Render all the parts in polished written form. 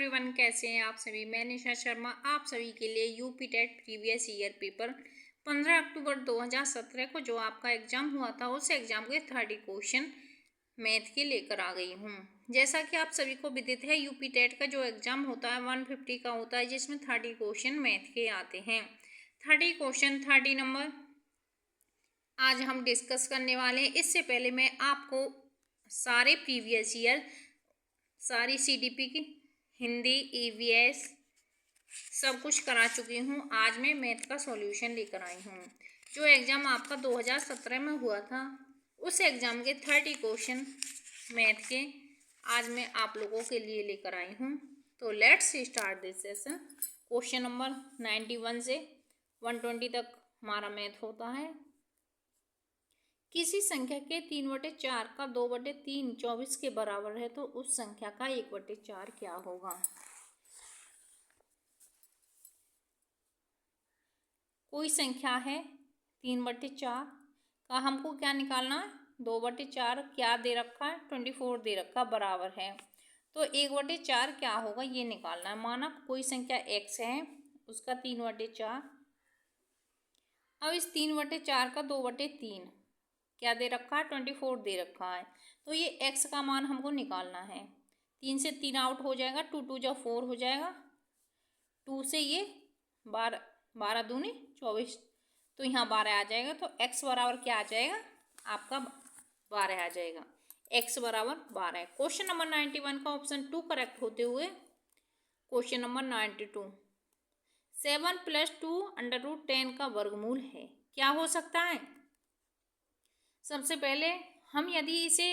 Everyone, कैसे हैं आप सभी। मैं निशा शर्मा आप सभी के लिए UP TET previous year paper 15 अक्टूबर 2017 को जो आपका एग्ज़ाम हुआ था उस एग्ज़ाम के 30 क्वेश्चन मैथ के लेकर आ गई हूँ। जैसा कि आप सभी को विदित है, यूपी टेट का जो एग्ज़ाम होता है 150 का होता है, जिसमें 30 क्वेश्चन मैथ के आते हैं। 30 क्वेश्चन 30 नंबर आज हम डिस्कस करने वाले हैं। इससे पहले मैं आपको सारे प्रीवियस ईयर, सारी सीडीपी की हिंदी, ईवीएस सब कुछ करा चुकी हूँ। आज मैं मैथ का सॉल्यूशन लेकर आई हूँ। जो एग्ज़ाम आपका 2017 में हुआ था उस एग्ज़ाम के 30 क्वेश्चन मैथ के आज मैं आप लोगों के लिए लेकर आई हूँ। तो let's start this session. Question number 91 से 120 तक हमारा मैथ होता है। किसी संख्या के 3/4 का 2/3 24 के बराबर है तो उस संख्या का 1/4 क्या होगा। कोई संख्या है 3/4 का, हमको क्या निकालना है, 2/4 क्या दे रखा है, 24 दे रखा बराबर है, तो 1/4 क्या होगा ये निकालना है। माना कोई संख्या x है, उसका 3/4। अब इस 3/4 का 2/3 क्या दे रखा है, 24 दे रखा है, तो ये x का मान हमको निकालना है। 3 से 3 आउट हो जाएगा, 2 2 जा 4 हो जाएगा, 2 से ये 12 12 दूनी 24, तो यहाँ 12 आ जाएगा। तो x बराबर क्या आ जाएगा, आपका 12 आ जाएगा। x बराबर 12। क्वेश्चन नंबर 91 का ऑप्शन 2 करेक्ट होते हुए क्वेश्चन नंबर 92, 7 + 2 √10 का वर्गमूल है, क्या हो सकता है। सबसे पहले हम यदि इसे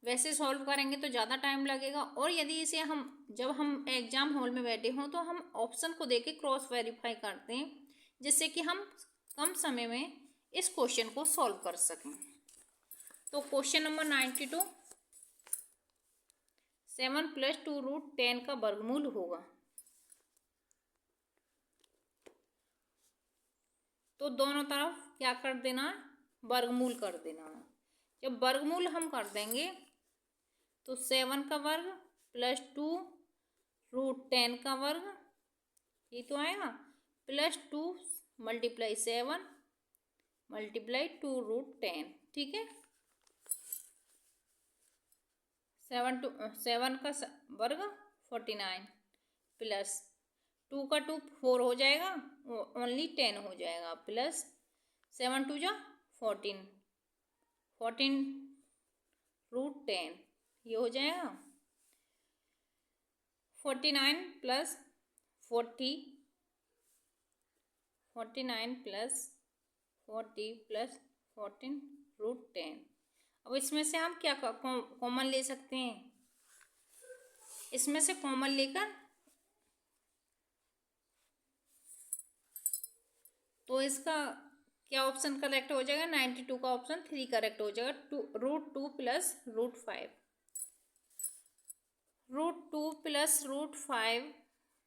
वैसे सॉल्व करेंगे तो ज़्यादा टाइम लगेगा, और यदि इसे हम जब हम एग्ज़ाम हॉल में बैठे हों तो हम ऑप्शन को देके क्रॉस वेरीफाई करते हैं, जिससे कि हम कम समय में इस क्वेश्चन को सॉल्व कर सकें। तो क्वेश्चन नंबर 92, 7 + 2 √10 का वर्गमूल होगा। तो दोनों तरफ क्या कर देना है, वर्गमूल कर देना है। जब वर्गमूल हम कर देंगे तो 7 का वर्ग + 2 √10 का वर्ग, ये तो आएगा, +2 × 7 × 2 √10, ठीक है। 7 का वर्ग 49 प्लस 2 का 2 4 हो जाएगा, ओनली 10 हो जाएगा, प्लस 7 2 जा 14 14 √10 ये हो जाएगा 49 + 40 49 + 40 + 14 √10। अब इसमें से हम क्या कॉमन ले सकते हैं, इसमें से कॉमन लेकर तो इसका क्या ऑप्शन करेक्ट हो जाएगा, 92 का ऑप्शन 3 करेक्ट हो जाएगा। √2 + √5, √2 + √5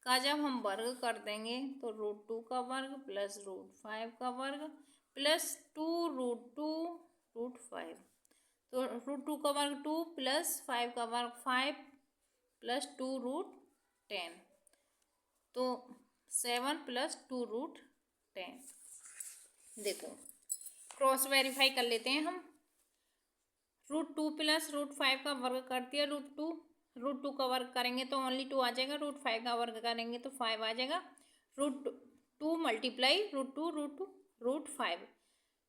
का जब हम वर्ग कर देंगे तो √2 का वर्ग + √5 का वर्ग + 2 √2 √5, तो √2 का वर्ग 2 + 5 का वर्ग 5 + 2 √10, तो 7 + 2 √10। देखो क्रॉस वेरीफाई कर लेते हैं हम। √2 + √5 का वर्ग कर दिया, √2 का वर्ग करेंगे तो ओनली 2 आ जाएगा, √5 का वर्ग करेंगे तो 5 आ जाएगा, √2 × √2 √5,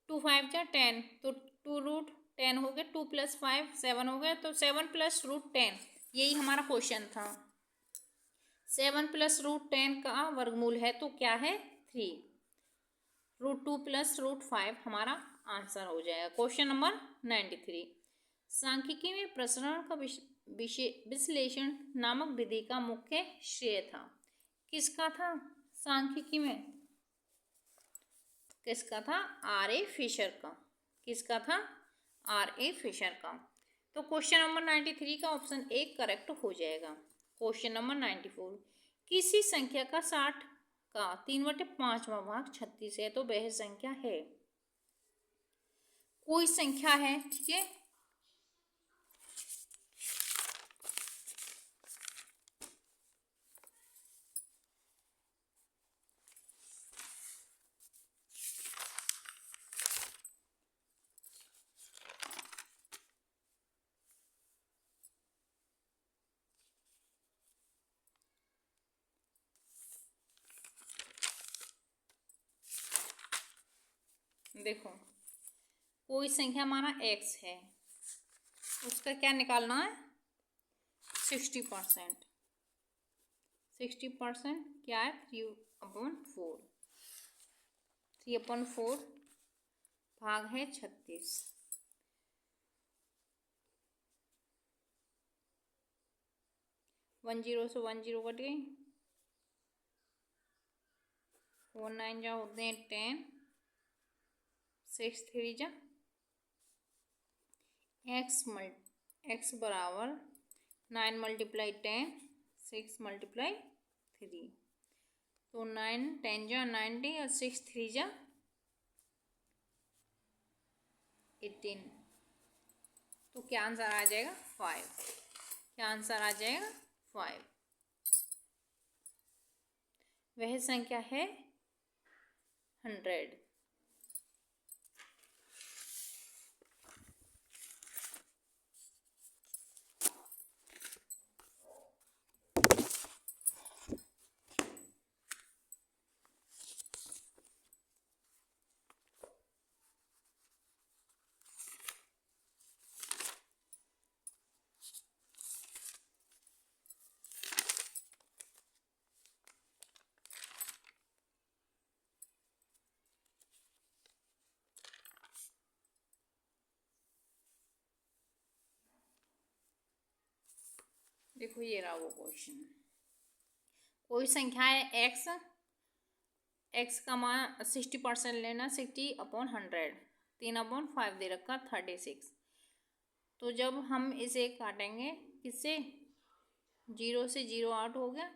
2 5 जा 10, तो 2 √10 हो गया, 2 + 5 7 हो गया, तो 7 + √10 यही हमारा क्वेश्चन था। 7 + √10 का वर्गमूल है तो क्या है 3, √2 + √5 हमारा आंसर हो जाएगा। क्वेश्चन नंबर 93, सांख्यिकी में प्रसरण का विश्लेषण नामक विधि का मुख्य श्रेय था, किसका था, सांख्यिकी में किसका था, R.A. फिशर का, किसका था, R.A. फिशर का। तो क्वेश्चन नंबर 93 का ऑप्शन 1 करेक्ट हो जाएगा। क्वेश्चन नंबर 94, किसी संख्या का 60 का 3/5वां भाग 36 है तो वह संख्या है। कोई संख्या है, ठीक है, देखो कोई संख्या हमारा x है, उसका क्या निकालना है 60%। 60% क्या है 3/4। 3/4 भाग है 36। 10 से 10 कट गई। 4 9 जा होते हैं 10। 6 3 जा x बराबर 9 × 10 6 × 3। तो 9 10 जा 90 और 6 3 जा 18। तो क्या आंसर आ जाएगा 5। क्या आंसर आ जाएगा 5। वह संख्या है 100। देखो ये रहा वो क्वेश्चन। कोई संख्या है x का मान 60% लेना 60/100। 3/5 दे रखा 36। तो जब हम इसे काटेंगे किससे 0 से 0 आउट हो गया।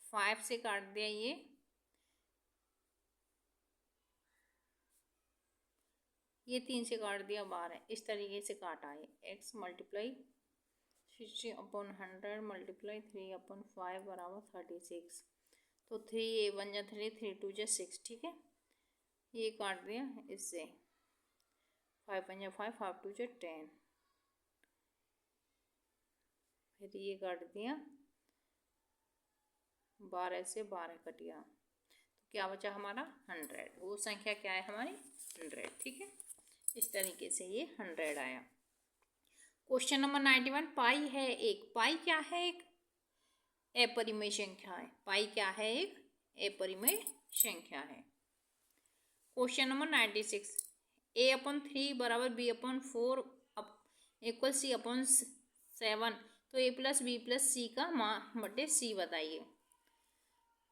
5 से काट दिया ये 3 से काट दिया 12। इस तरीके से काटा है। x × 60/100 × 3/5 बराबर 36। तो 3 1 जा 3 3 2 जा 6। ठीक है, ये काट दिया इससे। 5 1 जा 5 5 2 जा 10। फिर ये काट दिया 12 से 12 कट गया। तो क्या बचा हमारा 100। वो संख्या क्या है हमारी 100। ठीक है, इस तरीके से ये 100 आया। Question number 91। पाई है एक। पाई क्या है एक अपरिमेय संख्या है। पाई क्या है एक अपरिमेय संख्या है। Question number 96। a/3 बराबर b/4 इक्वल c/7। तो a + b + c का मान बटे c बताइए।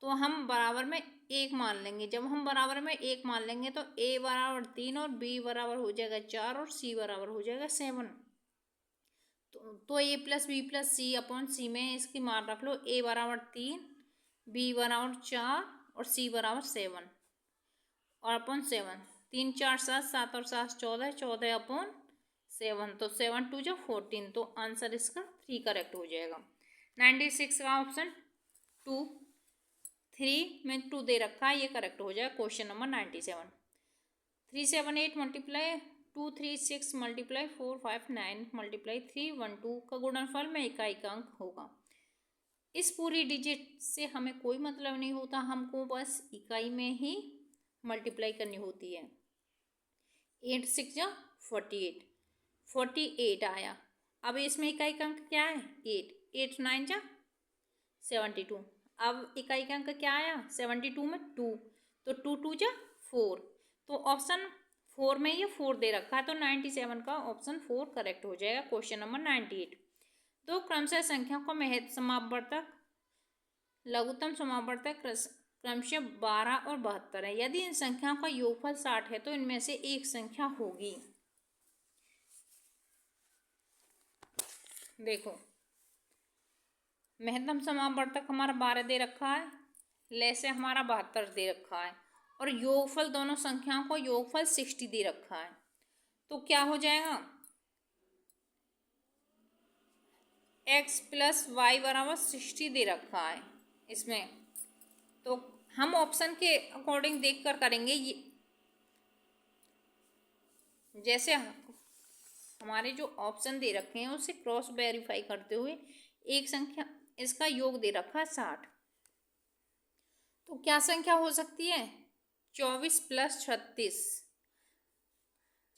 तो हम बराबर में 1 मान लेंगे। जब हम बराबर में 1 मान लेंगे तो a बराबर 3 और b बराबर हो जाएगा 4 और c बराबर हो जाएगा 7। तो a + b + c/c में इसकी मान रख लो। a बराबर 3, b बराबर 4 और c बराबर 7 और /7। 3 4 7 7 और 7 14 14/7। तो 7 2 जा 14। तो आंसर इसका 3 करेक्ट हो जाएगा। 96 का ऑप्शन 2। 3 में 2 दे रखा है, ये करेक्ट हो जाएगा। Question number 97। 3 7 8 × 2 3 6 × 4 5 9 × 3 1 2 का गुणनफल में इकाई का अंक होगा। इस पूरी डिजिट से हमें कोई मतलब नहीं होता, हमको बस इकाई में ही मल्टीप्लाई करनी होती है। 8 6 जा 48। 48 आया। अब इसमें इकाई का अंक क्या है 8। 8 9 जा 72। अब इकाई का अंक क्या आया 72 में 2। तो 2 2 जा 4। तो ऑप्शन 4 में ये 4 दे रखा है। तो 97 का ऑप्शन 4 करेक्ट हो जाएगा। Question number 98। दो क्रमशः संख्या को महत्तम समापवर्तक लघुत्तम समापवर्तक क्रमशः 12 और 72 है। यदि इन संख्याओं का योगफल 60 है तो इनमें से एक संख्या होगी। देखो महत्तम समापवर्तक हमारा 12 दे रखा है, लैसे हमारा 72 दे रखा है और योगफल दोनों संख्याओं को योगफल 60 दे रखा है। तो क्या हो जाएगा x + y बराबर 60 दे रखा है इसमें। तो हम ऑप्शन के अकॉर्डिंग देखकर करेंगे। ये जैसे हमारे जो ऑप्शन दे रखे हैं उसे क्रॉस वेरीफाई करते हुए एक संख्या इसका योग दे रखा है 60। तो क्या संख्या हो सकती है 24 प्लस 36,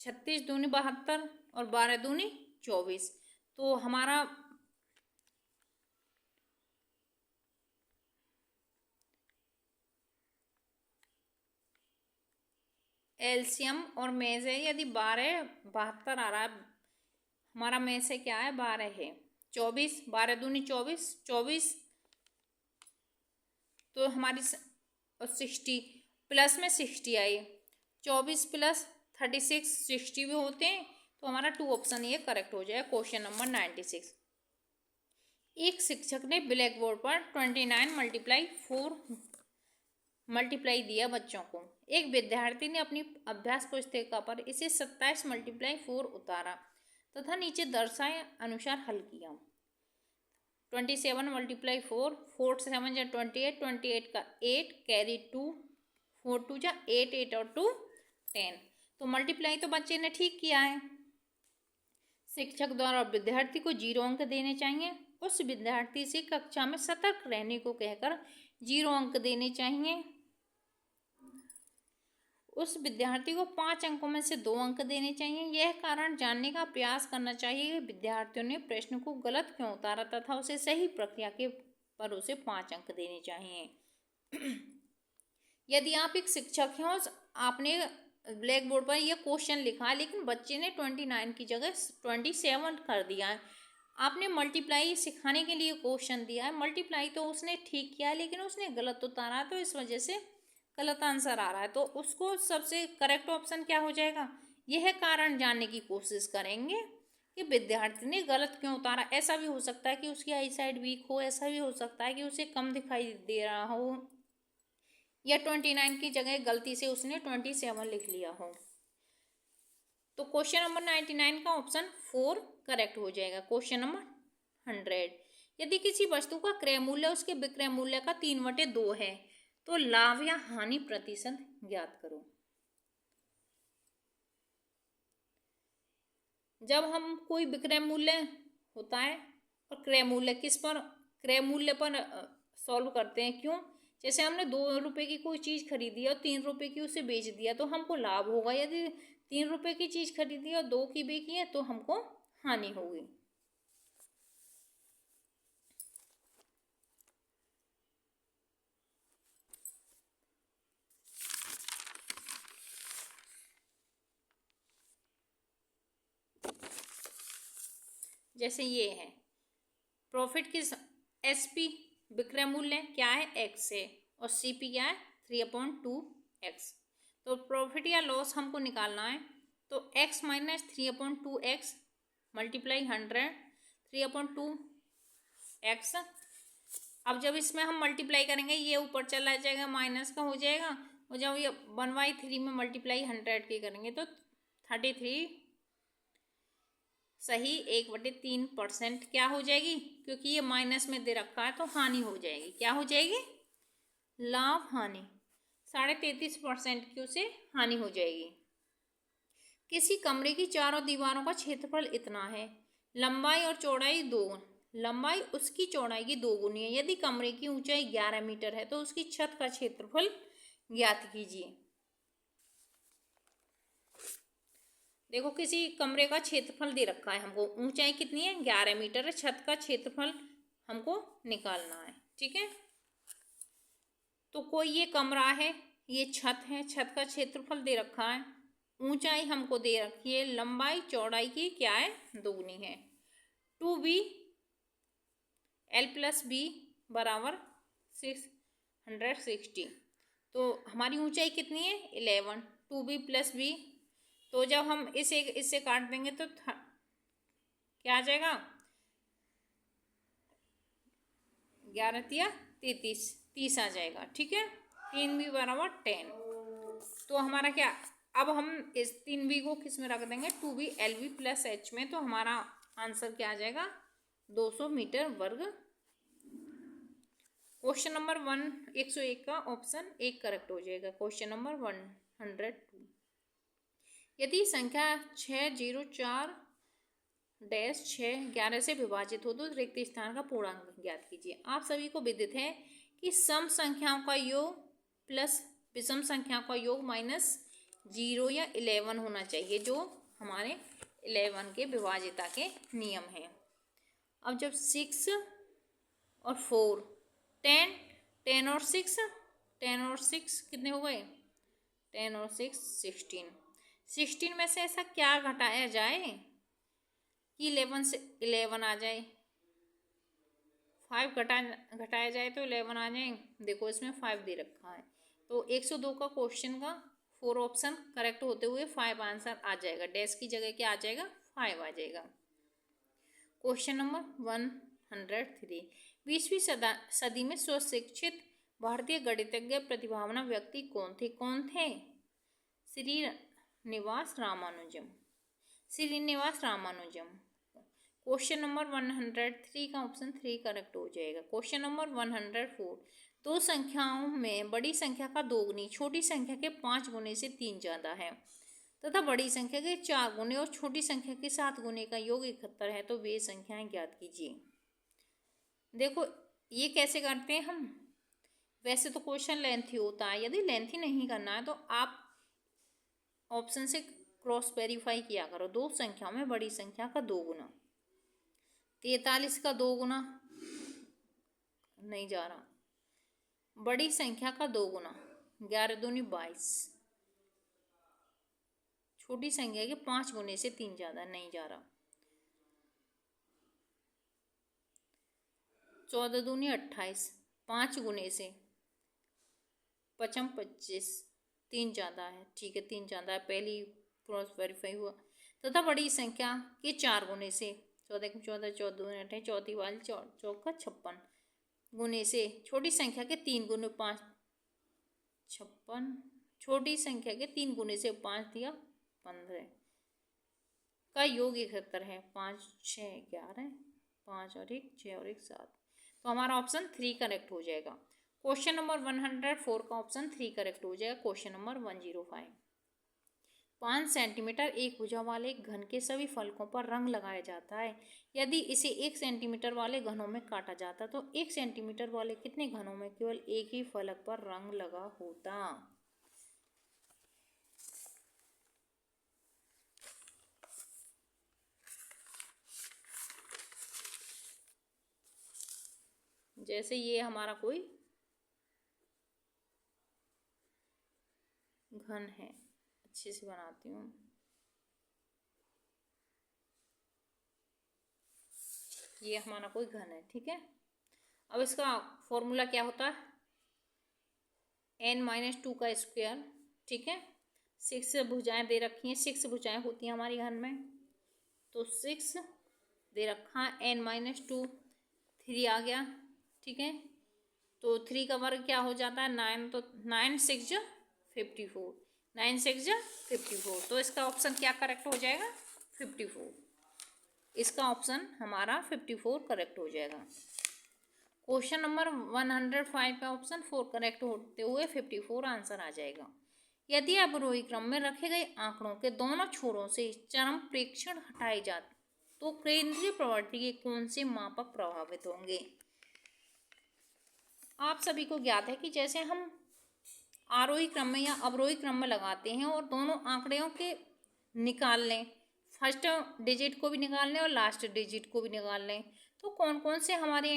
36 दूनी 72 और 12 दूनी 24। तो हमारा एलसीएम और मेज है, यदि 12 72 आ रहा है, हमारा में से क्या है 12 है। 24 12 दूनी 24, 24 तो हमारी 60 प्लस में 60 आई। 24 प्लस 36 60 भी होते हैं, तो हमारा 2 ऑप्शन ये करेक्ट हो जाएगा। Question number 96। एक शिक्षक ने ब्लैक बोर्ड पर 29 मल्टीप्लाई 4 मल्टीप्लाई दिया बच्चों को। एक विद्यार्थी ने अपनी अभ्यास पुस्तिका पर इसे 27 मल्टीप्लाई 4 उतारा तथा नीचे दर्शाए अनुसार हल किया। 27 मल्टीप्लाई 4, 4 7 जा 28, 28 का 8 कैरी 2, 4 2 जा 8, 8 और 2 10। तो मल्टीप्लाई तो बच्चे ने ठीक किया है। शिक्षक द्वारा विद्यार्थी को 0 अंक देने चाहिए। उस विद्यार्थी से कक्षा में सतर्क रहने को कहकर 0 अंक देने चाहिए। उस विद्यार्थी को 5 अंकों में से 2 अंक देने चाहिए। यह कारण जानने का प्रयास करना चाहिए कि विद्यार्थियों ने प्रश्न को गलत क्यों उतारा तथा उसे सही प्रक्रिया के पर उसे 5 अंक देने चाहिए। यदि आप एक शिक्षक हैं और आपने ब्लैक बोर्ड पर यह क्वेश्चन लिखा है, लेकिन बच्चे ने 29 की जगह 27 कर दिया है। आपने मल्टीप्लाई सिखाने के लिए क्वेश्चन दिया है, मल्टीप्लाई तो उसने ठीक किया है लेकिन उसने गलत उतारा, तो इस वजह से गलत आंसर आ रहा है। तो उसको सबसे करेक्ट ऑप्शन क्या हो जाएगा, यह कारण जानने की कोशिश करेंगे कि विद्यार्थी ने गलत क्यों उतारा। ऐसा भी हो सकता है कि उसकी आई साइड वीक हो, ऐसा भी हो सकता है कि उसे कम दिखाई दे रहा हो, या 29 की जगह गलती से उसने 27 लिख लिया हो। तो क्वेश्चन नंबर 99 का ऑप्शन 4 करेक्ट हो जाएगा। Question number 100। यदि किसी वस्तु का क्रय मूल्य उसके विक्रय मूल्य का 3/2 है तो लाभ या हानि प्रतिशत ज्ञात करो। जब हम कोई विक्रय मूल्य होता है और क्रय मूल्य क्रय मूल्य पर सॉल्व करते हैं। क्यों? जैसे हमने 2 रुपए की कोई चीज खरीदी और 3 रुपए की उसे बेच दिया तो हमको लाभ होगा। यदि 3 रुपए की चीज खरीदी और 2 की बेची है तो हमको हानि होगी। जैसे ये है प्रॉफिट की एसपी विक्रय मूल्य क्या है, एक्स है, और सीपी क्या है, 3/2x। तो प्रॉफिट या लॉस हमको निकालना है, तो x minus 3/2x multiply 100 3/2x। अब जब इसमें हम मल्टीप्लाई करेंगे ये ऊपर चला जाएगा, माइनस का हो जाएगा, और जब ये 1/3 में मल्टीप्लाई 100 की करेंगे तो 33 सही 1/3% क्या हो जाएगी, क्योंकि ये माइनस में दे रखा है तो हानि हो जाएगी। क्या हो जाएगी, लाभ हानि। 33.5% की उसे हानि हो जाएगी। किसी कमरे की चारों दीवारों का क्षेत्रफल इतना है, लंबाई और चौड़ाई 2, लंबाई उसकी चौड़ाई की 2 गुनी है। यदि कमरे की ऊंचाई 11 मीटर है तो उसकी छत का क्षेत्रफल ज्ञात कीजिए। देखो किसी कमरे का क्षेत्रफल दे रखा है, हमको ऊंचाई कितनी है 11 मीटर है, छत का क्षेत्रफल हमको निकालना है। ठीक है, तो कोई ये कमरा है, ये छत है, छत का क्षेत्रफल दे रखा है, ऊंचाई हमको दे रखी है, लंबाई चौड़ाई की क्या है 2 गुनी है। 2b l + b बराबर 660। तो हमारी ऊंचाई कितनी है 11, 2b + b। तो जब हम इससे काट देंगे तो क्या आ जाएगा, 11 × 33 30 आ जाएगा। ठीक है, 3b बराबर 10। तो हमारा क्या, अब हम इस 3b को किस में रख देंगे, 2b lb + h में, तो हमारा आंसर क्या आ जाएगा 200 मीटर वर्ग। क्वेश्चन नंबर 101 का ऑप्शन 1 करेक्ट हो जाएगा। Question number 102। यदि संख्या 604-6 से विभाजित हो तो रिक्त स्थान का पूर्णांक ज्ञात कीजिए। आप सभी को विदित है कि सम संख्याओं का योग प्लस विषम संख्या का योग -0 या 11 होना चाहिए, जो हमारे 11 के विभाज्यता के नियम हैं। अब जब 6 और 4, 10, 10 और 6 कितने हो गए? 10 और 6 16। 16 में से ऐसा क्या घटाया जाए कि 11 से 11 आ जाए? 5 घटाया जाए तो 11 आ जाए। देखो इसमें 5 दे रखा है, तो 102 का क्वेश्चन का 4 ऑप्शन करेक्ट होते हुए 5 आंसर आ जाएगा। डैश की जगह क्या आ जाएगा? 5 आ जाएगा। क्वेश्चन नंबर 103, 20वीं सदी में स्वशिक्षित भारतीय गणितज्ञ प्रतिभावान व्यक्ति कौन थे? श्रीनिवास रामानुजम। क्वेश्चन नंबर 103 का ऑप्शन 3 करेक्ट हो जाएगा। क्वेश्चन नंबर 104, दो संख्याओं में बड़ी संख्या का 2 गुनी छोटी संख्या के 5 गुने से 3 ज़्यादा है तथा बड़ी संख्या के 4 गुने और छोटी संख्या के 7 गुने का योग 71 है, तो वे संख्याएं ज्ञात कीजिए। देखो ये कैसे करते हैं हम? वैसे तो क्वेश्चन लेंथी होता है, यदि लेंथी नहीं करना है तो आप ऑप्शन से क्रॉस वेरीफाई किया करो। दो संख्याओं में बड़ी संख्या का 2 गुना, 43 का 2 गुना नहीं जा रहा, बड़ी संख्या का 2 गुना 11 दूनी 22, छोटी संख्या के 5 गुने से 3 ज़्यादा नहीं जा रहा, 14 दूनी 28, 5 गुने से 25 3 ज़्यादा है। ठीक है, 3 ज़्यादा है, पहली क्रॉस वेरीफाई हुआ। तथा बड़ी संख्या के 4 गुने से 14 के 14, 14 दूनी 28, 34 वाली 4 का 56 गुने से छोटी संख्या के 3 गुने 5 56, छोटी संख्या के 3 गुने से 5 दिया 15 का योग 71 है। 5 6 11, 5 और 1 6 और 1 7, तो हमारा ऑप्शन 3 करेक्ट हो जाएगा। क्वेश्चन नंबर 104 का ऑप्शन 3 करेक्ट हो जाएगा। क्वेश्चन नंबर 105, 5 सेंटीमीटर एक भुजा वाले घन के सभी फलकों पर रंग लगाया जाता है। यदि इसे 1 सेंटीमीटर वाले घनों में काटा जाता तो 1 सेंटीमीटर वाले कितने घनों में केवल एक ही फलक पर रंग लगा होता? जैसे ये हमारा कोई घन है, अच्छे से बनाती हूँ। ये हमारा कोई घन है, ठीक है। अब इसका फॉर्मूला क्या होता है? n-2 का स्क्वायर, ठीक है। 6 भुजाएं दे रखी हैं, 6 भुजाएं होती हैं हमारी घन में, तो 6 दे रखा है, n-2 3 आ गया, ठीक है। तो 3 का वर्ग क्या हो जाता है? 9, तो 9 6 54, 9 6 54, तो इसका ऑप्शन क्या करेक्ट हो जाएगा? 54। इसका ऑप्शन हमारा 54 करेक्ट हो जाएगा। क्वेश्चन नंबर 105 का ऑप्शन 4 करेक्ट होते हुए 54 आंसर आ जाएगा। यदि अवरोही क्रम में रखे गए आंकड़ों के दोनों छोरों से चरम प्रेक्षण हटाए जाते तो केंद्रीय प्रवृत्ति के कौन से मापक प्रभावित होंगे? आप सभी को ज्ञात है कि जैसे हम आरोही क्रम में या अवरोही क्रम में लगाते हैं और दोनों आंकड़ों के निकाल लें, फर्स्ट डिजिट को भी निकाल लें और लास्ट डिजिट को भी निकाल लें, तो कौन कौन से हमारे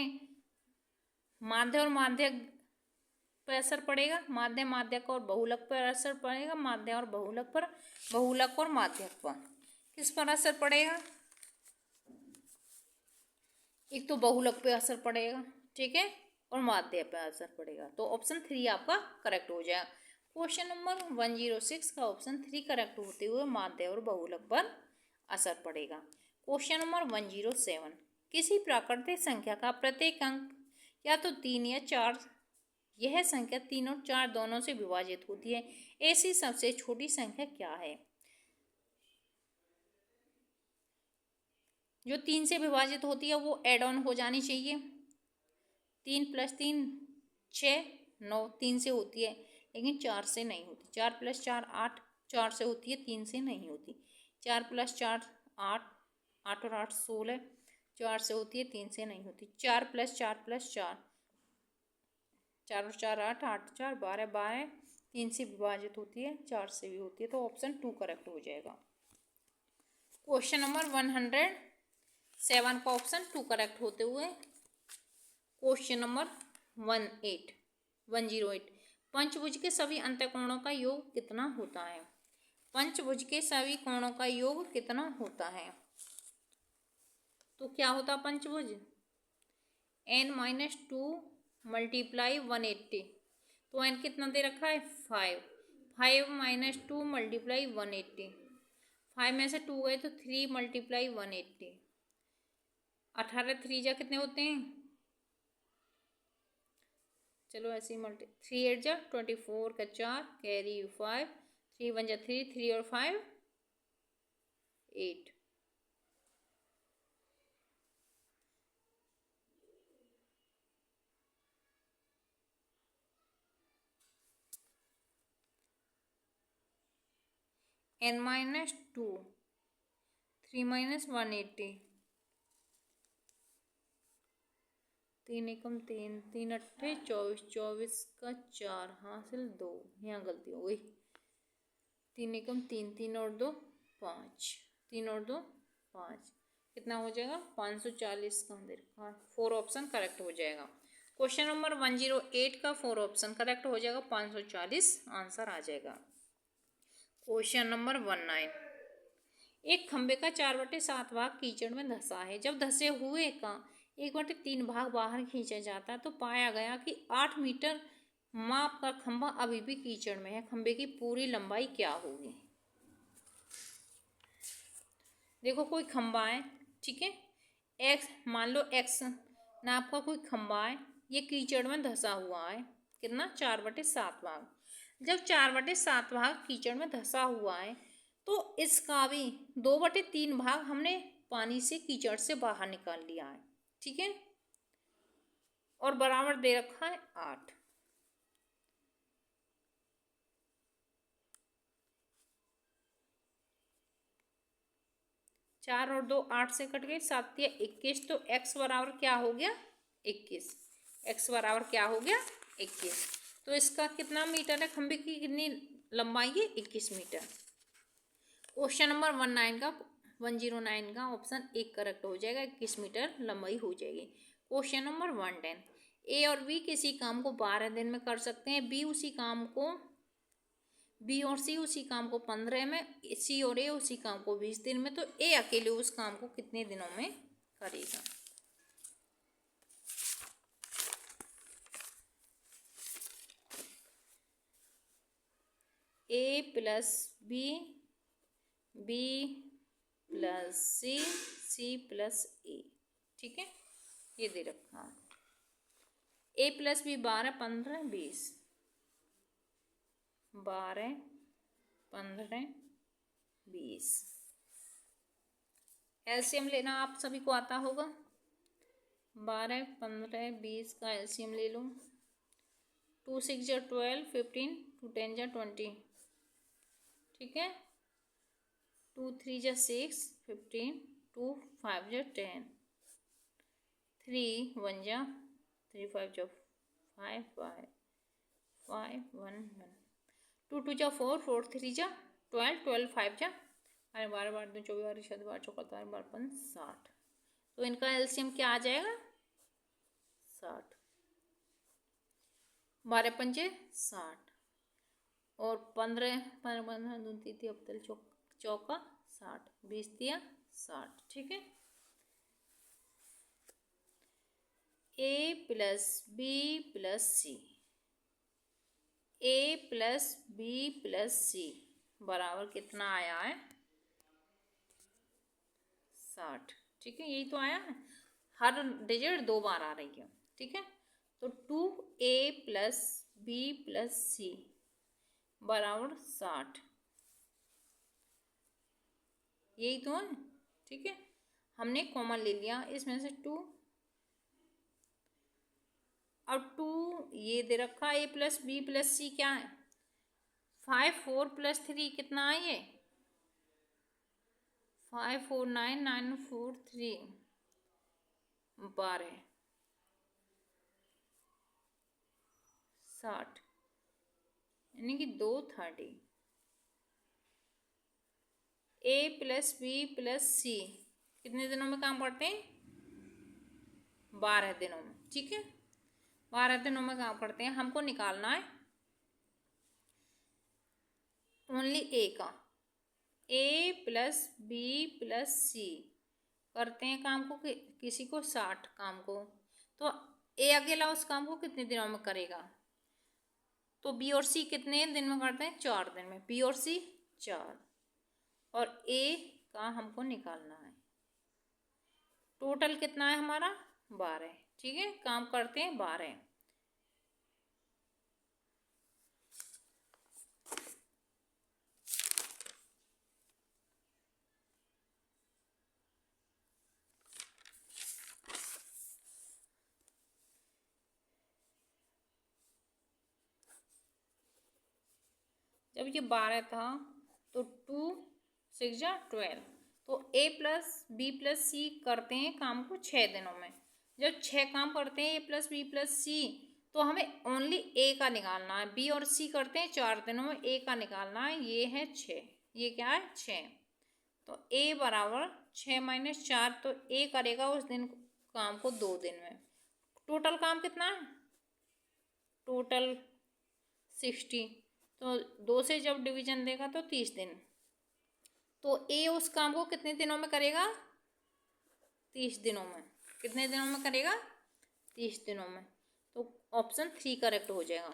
माध्य और माध्यक पर असर पड़ेगा? माध्य माध्यक और बहुलक पर असर पड़ेगा, माध्य और बहुलक पर, बहुलक और माध्यक पर किस पर असर पड़ेगा? एक तो बहुलक पे असर पड़ेगा, ठीक है, और माध्य पे असर पड़ेगा, तो ऑप्शन 3 आपका करेक्ट हो जाएगा। क्वेश्चन नंबर 106 का ऑप्शन 3 करेक्ट होते हुए माध्य और बहुलक पर असर पड़ेगा। क्वेश्चन नंबर 107, किसी प्राकृतिक संख्या का प्रत्येक अंक या तो 3 या 4, यह संख्या 3 और 4 दोनों से विभाजित होती है, ऐसी सबसे छोटी संख्या क्या है? जो 3 से विभाजित होती है वो एड ऑन हो जानी चाहिए। 3 + 3 6 9 3 से होती है, लेकिन 4 से नहीं होती। 4 + 4 8 4 से होती है, 3 से नहीं होती। 4 + 4 8 8 और 8 16 4 से होती है, 3 से नहीं होती। 4 + 4 + 4 4 और 4 8 8 4 12 12 3 से विभाजित होती है, 4 से भी होती है, तो ऑप्शन 2 करेक्ट हो जाएगा। क्वेश्चन नंबर 107 का ऑप्शन 2 करेक्ट होते हुए क्वेश्चन नंबर 108 पंचभुज के सभी अंतःकोणों का योग कितना होता है? पंचभुज के सभी कोणों का योग कितना होता है? तो क्या होता है पंचभुज? n-2 मल्टीप्लाई 180, तो n कितना दे रखा है? 5 5 - 2 मल्टीप्लाई 180, 5 में से 2 गए तो 3 मल्टीप्लाई 180, 18 3 जा कितने होते हैं? चलो ऐसे ही 3 8 जा 24 का 4 कैरी 5 3 1 जा 3 3 और 5 8। n-2 3 - 180, 3 एकम 3 3 अट्ठे 24 24 का 4 हासिल 2, यहाँ गलती हो गई। 3 एकम 3 3 और 2 5, 3 और 2 5, कितना हो जाएगा? 540 का दे रखा है। 4 ऑप्शन करेक्ट हो जाएगा। क्वेश्चन नंबर 108 का 4 ऑप्शन करेक्ट हो जाएगा, 540 आंसर आ जाएगा। क्वेश्चन नंबर 19 एक खंबे का 4/7 भाग कीचड़ में धंसा है। जब धंसे हुए का 1/3 भाग बाहर खींचा जाता है तो पाया गया कि 8 मीटर माप का खंबा अभी भी कीचड़ में है। खंबे की पूरी लंबाई क्या होगी? देखो कोई खंबा है, ठीक है, एक्स मान लो एक्स नाप का कोई खंबा है, ये कीचड़ में धंसा हुआ है। कितना? 4/7 भाग। जब 4/7 भाग कीचड़ में धंसा हुआ है तो इसका भी 2/3 भाग हमने पानी से कीचड़ से बाहर निकाल लिया है, ठीक है, और बराबर दे रखा है 8। चार और 2 8 से कट गए, 7 या 21, तो x बराबर क्या हो गया? 21। x बराबर क्या हो गया? 21। तो इसका कितना मीटर है? खंबे की कितनी लंबाई है? 21 मीटर। क्वेश्चन नंबर 109 का ऑप्शन 1 करेक्ट हो जाएगा, 21 मीटर लंबाई हो जाएगी। क्वेश्चन नंबर 110 ए और बी किसी काम को 12 दिन में कर सकते हैं, बी और सी उसी काम को 15 में, सी और ए उसी काम को 20 दिन में, तो ए अकेले उस काम को कितने दिनों में करेगा? ए प्लस बी, बी प्लस सी, सी प्लस ए, ठीक है, ये दे रखा है। ए प्लस बी 12 15 20, 12 15 20। एलसीएम लेना आप सभी को आता होगा। 12 15 20 का एलसीएम ले लो। 2 6 जा 12 15, 2 10 जा 20, ठीक है, 2 3 जा 6 15, 2 5 जा 10, 3 1 जा 3 5 जा 5 5 5 1 1, 2 2 जा 4 4 3 जा 12 12 5 जा 12 12 2 24 12 12 चौका 12 5 60, तो इनका एलसीएम क्या आ जाएगा? 60। 12 पंजे 60 और 15 15 15 2 3 3 अब चौका 60, 20 दिया 60, ठीक है। ए प्लस बी प्लस सी, ए प्लस बी प्लस सी बराबर कितना आया है? 60, ठीक है, यही तो आया है। हर डिजिट 2 बार आ रही है, ठीक है, तो 2a प्लस बी प्लस सी बराबर 60, यही तो है, ठीक है। हमने कॉमन ले लिया इसमें से 2, अब 2 ये दे रखा a प्लस बी प्लस सी क्या है? 5 4 + 3 कितना है ये? 5 4 9 9 4 3 12 60 यानी कि 230। ए प्लस बी प्लस सी कितने दिनों में काम करते हैं? 12 दिनों में। ठीक है, 12 दिनों में काम करते हैं। हमको निकालना है ओनली ए का। ए प्लस बी प्लस सी करते हैं काम को किसी को 60 काम को, तो ए अकेला उस काम को कितने दिनों में करेगा? तो बी और सी कितने दिन में करते हैं? 4 दिन में। बी और सी 4 और ए का हमको निकालना है। टोटल कितना है हमारा? 12। ठीक है, काम करते हैं 12। जब ये 12 था तो 2 6 जा 12, तो ए प्लस बी प्लस सी करते हैं काम को 6 दिनों में। जब 6 काम करते हैं ए प्लस बी प्लस सी, तो हमें ओनली ए का निकालना है। बी और सी करते हैं 4 दिनों में, ए का निकालना है। ये है 6, ये क्या है? 6। तो ए बराबर 6 माइनस 4, तो ए करेगा उस दिन काम को 2 दिन में। टोटल काम कितना है? टोटल 60। तो 2 से जब डिवीजन देगा तो 30 दिन। तो ए उस काम को कितने दिनों में करेगा? 30 दिनों में। कितने दिनों में करेगा? 30 दिनों में। तो ऑप्शन 3 करेक्ट हो जाएगा।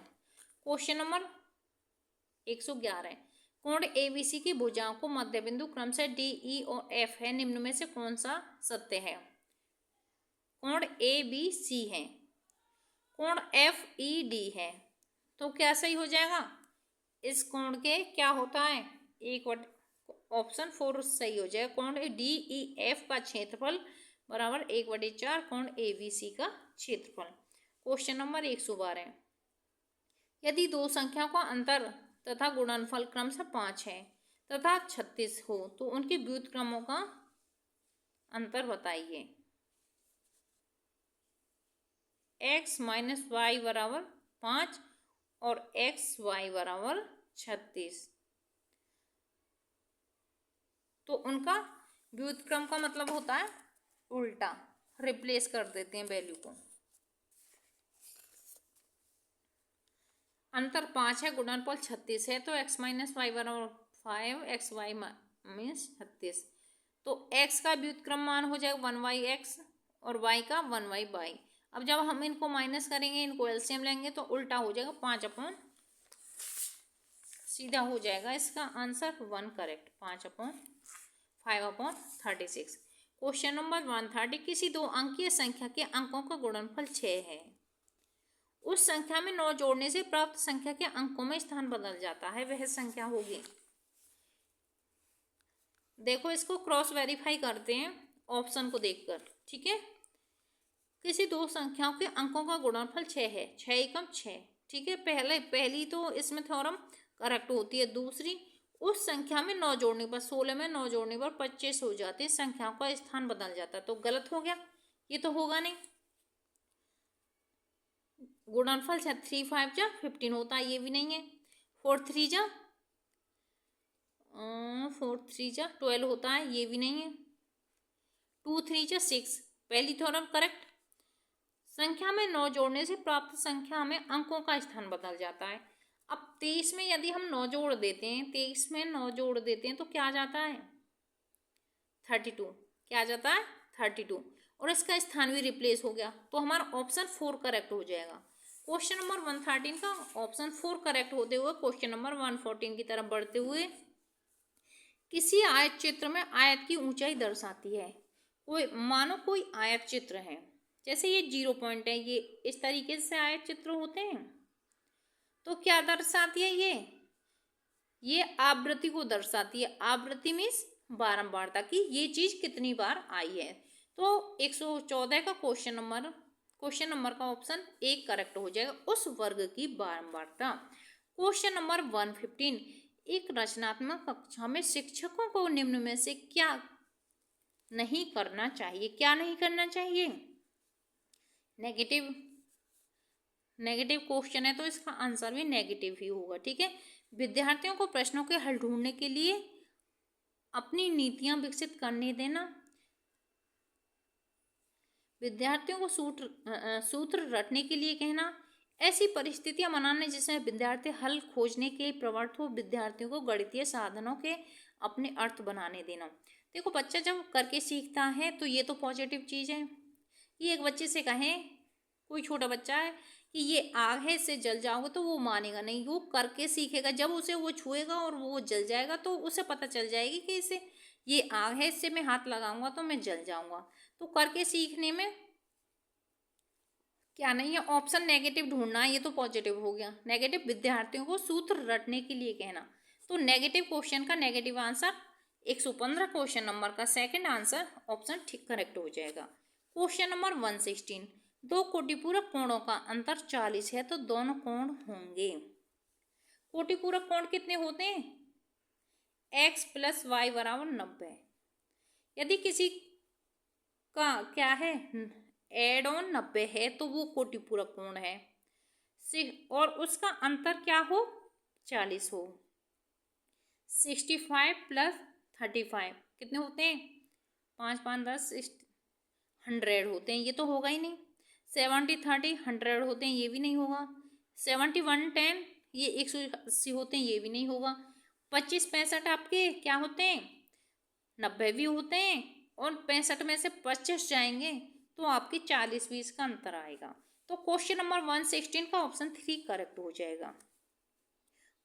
क्वेश्चन नंबर 111 है, कोण एबीसी की भुजाओं को मध्य बिंदु क्रम से डी ई और एफ है, निम्न में से कौन सा सत्य है? कोण ए बी सी है, कोण एफ ई डी है, तो क्या सही हो जाएगा? इस कोण के क्या होता है? ऑप्शन 4 सही हो जाएगा। कोण डी ई एफ का क्षेत्रफल बराबर 1/4 कोण ए बी सी का क्षेत्रफल। क्वेश्चन नंबर 112, यदि दो संख्या का अंतर तथा गुणनफल क्रमशः 5 है तथा 36 हो तो उनके व्युत्क्रमों का अंतर बताइए। x माइनस वाई बराबर 5 और एक्स वाई बराबर 36, तो उनका व्युत्क्रम का मतलब होता है उल्टा, रिप्लेस कर देते हैं वैल्यू को। अंतर 5 है, गुणनफल 36 है, तो x माइनस वाई बराबर 5, एक्स वाई मीन्स 36। तो x का व्युत्क्रम मान हो जाएगा 1/x और y का 1/y। अब जब हम इनको माइनस करेंगे, इनको एलसीएम लेंगे तो उल्टा हो जाएगा 5/, सीधा हो जाएगा इसका आंसर 1 करेक्ट, 5/36। क्वेश्चन नंबर 130, किसी 2 अंकीय संख्या के अंकों का गुणनफल 6 है, उस संख्या में 9 जोड़ने से प्राप्त संख्या के अंकों में स्थान बदल जाता है, वह संख्या होगी। देखो इसको क्रॉस वेरीफाई करते हैं ऑप्शन को देखकर। ठीक है, किसी 2 संख्याओं के अंकों का गुणनफल 6 है, 6 एकम 6। ठीक है, पहली तो इसमें थ्योरम करेक्ट होती है। दूसरी, उस संख्या में 9 जोड़ने पर 16 में 9 जोड़ने पर 25 हो जाते हैं, संख्याओं का स्थान बदल जाता है, तो गलत हो गया, ये तो होगा नहीं। गुणनफल 3 5 जा 15 होता है, ये भी नहीं है। 4 3 जा 12 होता है, ये भी नहीं है। 2 3 जा 6, पहली थ्योरम करेक्ट। संख्या में 9 जोड़ने से प्राप्त संख्या में अंकों का स्थान बदल जाता है। अब 23 में यदि हम 9 जोड़ देते हैं, 23 में 9 जोड़ देते हैं तो क्या आ जाता है? 32। क्या आ जाता है? 32, और इसका स्थान भी रिप्लेस हो गया, तो हमारा ऑप्शन 4 करेक्ट हो जाएगा। क्वेश्चन नंबर 113 का ऑप्शन 4 करेक्ट होते हुए क्वेश्चन नंबर 114 की तरफ बढ़ते हुए, किसी आयत चित्र में आयत की ऊंचाई दर्शाती है। मानो कोई आयत चित्र है, जैसे ये 0 पॉइंट है, ये इस तरीके से आयत चित्र होते हैं, तो क्या दर्शाती है? ये आवृत्ति को दर्शाती है। आवृत्ति मीन्स बारंबारता की, ये चीज कितनी बार आई है। तो 114 का क्वेश्चन नंबर का ऑप्शन 1 करेक्ट हो जाएगा, उस वर्ग की बारंबारता। क्वेश्चन नंबर 115, एक रचनात्मक कक्षा में शिक्षकों को निम्न में से क्या नहीं करना चाहिए? क्या नहीं करना चाहिए? नेगेटिव नेगेटिव क्वेश्चन है तो इसका आंसर भी नेगेटिव ही होगा। ठीक है, विद्यार्थियों को प्रश्नों के हल ढूंढने के लिए अपनी नीतियां विकसित करने देना, विद्यार्थियों को सूत्र रटने के लिए कहना, ऐसी परिस्थितियां बनाने जिसमें विद्यार्थी हल खोजने के प्रवृत्त हो, विद्यार्थियों को गणितीय साधनों के अपने अर्थ बनाने देना। देखो, बच्चा जब करके सीखता है तो ये तो पॉजिटिव चीज़ है। ये एक बच्चे से कहें, कोई छोटा बच्चा है, कि ये आग है, इससे जल जाओगे, तो वो मानेगा नहीं, वो करके सीखेगा। जब उसे वो छुएगा और वो जल जाएगा तो उसे पता चल जाएगी कि इसे ये आग है, इससे मैं हाथ लगाऊंगा तो मैं जल जाऊंगा। तो करके सीखने में क्या नहीं है, ऑप्शन नेगेटिव ढूंढना है, ये तो पॉजिटिव हो गया। नेगेटिव, विद्यार्थियों को सूत्र रटने के लिए कहना। तो नेगेटिव क्वेश्चन का नेगेटिव आंसर 115 क्वेश्चन नंबर का सेकंड आंसर ऑप्शन ठीक करेक्ट हो जाएगा। क्वेश्चन नंबर 116, दो कोटिपूरक कोणों का अंतर 40 है तो दोनों कोण होंगे। कोटिपूरक कोण कितने होते हैं? x + y = 90। यदि किसी का क्या है, एड ऑन 90 है तो वो कोटिपूरक कोण है, और उसका अंतर क्या हो, 40 हो। 65 + 35 कितने होते हैं? 5 5 10 100 होते हैं, ये तो होगा ही नहीं। 70 30 100 होते हैं, ये भी नहीं होगा। 71 10 ये 180 होते हैं, ये भी नहीं होगा। 25 65 आपके क्या होते हैं, 90 भी होते हैं, और 65 में से 25 जाएंगे तो आपके 40 20 का अंतर आएगा। तो क्वेश्चन नंबर 116 का ऑप्शन 3 करेक्ट हो जाएगा।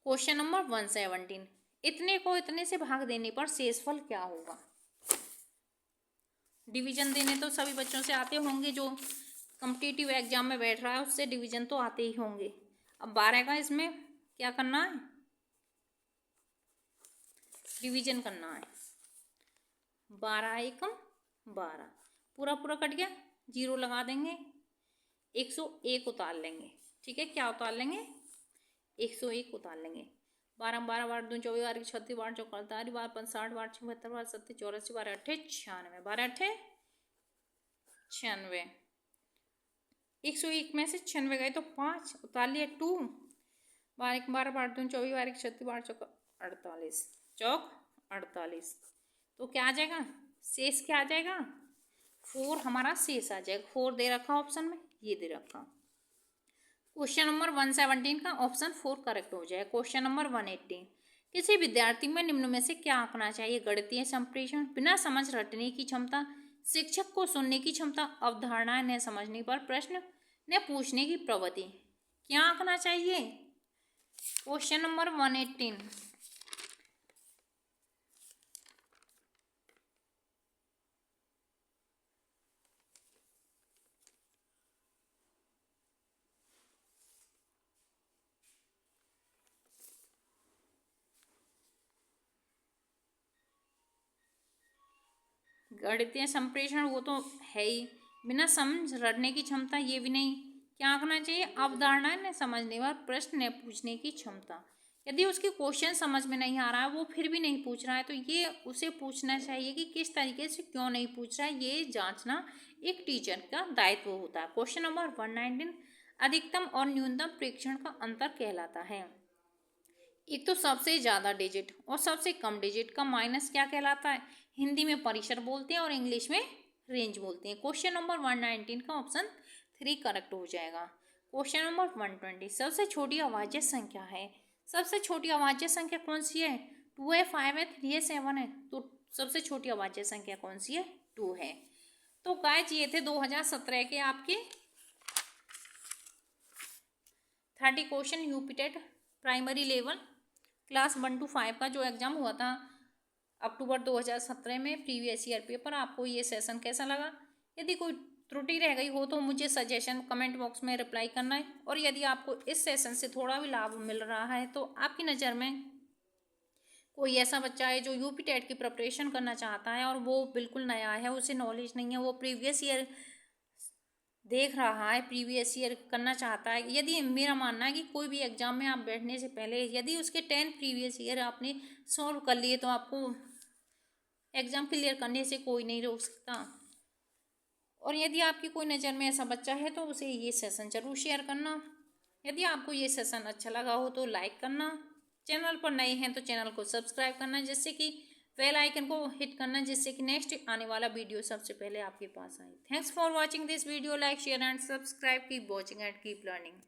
क्वेश्चन नंबर 117, इतने को इतने से भाग देने पर शेषफल क्या होगा? डिवीजन देने तो सभी बच्चों से आते होंगे, जो कॉम्पिटिटिव एग्जाम में बैठ रहा है उससे डिवीजन तो आते ही होंगे। अब 12 का इसमें क्या करना है, डिवीजन करना है। 12 एकम 12, पूरा पूरा कट गया, 0 लगा देंगे, 101 उतार लेंगे। ठीक है, क्या उतार लेंगे, 101 उतार लेंगे। 12 12 8 2 24 12 36 12 चौक 48 12 5 60 12 76 12 70 84 12 8 96 12 8 96। 101 में से 96 गए तो 5 उतार लिए, 2 12 12 8 2 24 12 36 12 चौक 48 चौक 48। तो क्या आ जाएगा, शेष क्या आ जाएगा, 4 हमारा शेष आ जाएगा। 4 दे रखा ऑप्शन में, ये दे रखा। क्वेश्चन नंबर 117 का ऑप्शन 4 करेक्ट हो जाएगा। क्वेश्चन नंबर 118, किसी विद्यार्थी में निम्न में से क्या आंकना चाहिए? गणितीय संप्रेषण, बिना समझ रटने की क्षमता, शिक्षक को सुनने की क्षमता, अवधारणाएं न समझने पर प्रश्न न पूछने की प्रवृत्ति। क्या आंकना चाहिए? क्वेश्चन नंबर 118, गणितीय संप्रेषण वो तो है ही, बिना समझ रटने की क्षमता ये भी नहीं। क्या आंकना चाहिए? अवधारणाएं न समझने पर प्रश्न न पूछने की क्षमता। यदि उसके क्वेश्चन समझ में नहीं आ रहा है, वो फिर भी नहीं पूछ रहा है, तो ये उसे पूछना चाहिए कि किस तरीके से क्यों नहीं पूछ रहा है, ये जांचना एक टीचर का दायित्व होता है। क्वेश्चन नंबर 119, अधिकतम और न्यूनतम प्रेक्षण का अंतर कहलाता है। एक तो सबसे ज़्यादा डिजिट और सबसे कम डिजिट का माइनस क्या कहलाता है? हिंदी में परिसर बोलते हैं और इंग्लिश में रेंज बोलते हैं। क्वेश्चन नंबर 119 का ऑप्शन 3 करेक्ट हो जाएगा। क्वेश्चन नंबर 120, सबसे छोटी अभाज्य संख्या है। सबसे छोटी अभाज्य संख्या कौन सी है? 2 है, 5 है, 3 है, 7 है। तो सबसे छोटी अभाज्य संख्या कौन सी है? 2 है। तो गाइस ये थे 2017 के आपके 30 question UP TET primary level class 1 to 5 का जो एग्ज़ाम हुआ था अक्टूबर 2017 में, प्रीवियस ईयर पेपर। आपको ये सेशन कैसा लगा? यदि कोई त्रुटि रह गई हो तो मुझे सजेशन कमेंट बॉक्स में रिप्लाई करना है। और यदि आपको इस सेशन से थोड़ा भी लाभ मिल रहा है तो आपकी नज़र में कोई ऐसा बच्चा है जो यूपी टेट की प्रिपरेशन करना चाहता है और वो बिल्कुल नया है, उसे नॉलेज नहीं है, वो प्रीवियस ईयर देख रहा है, प्रीवियस ईयर करना चाहता है, यदि मेरा मानना है कि कोई भी एग्ज़ाम में आप बैठने से पहले यदि उसके 10 प्रीवियस ईयर आपने सॉल्व कर लिए तो आपको एग्ज़ाम क्लियर करने से कोई नहीं रोक सकता। और यदि आपकी कोई नज़र में ऐसा बच्चा है तो उसे ये सेशन ज़रूर शेयर करना। यदि आपको ये सेशन अच्छा लगा हो तो लाइक करना, चैनल पर नए हैं तो चैनल को सब्सक्राइब करना, जिससे कि बेल आइकन को हिट करना, जिससे कि नेक्स्ट आने वाला वीडियो सबसे पहले आपके पास आए। Thanks for watching this video, like share and subscribe, keep watching and keep learning.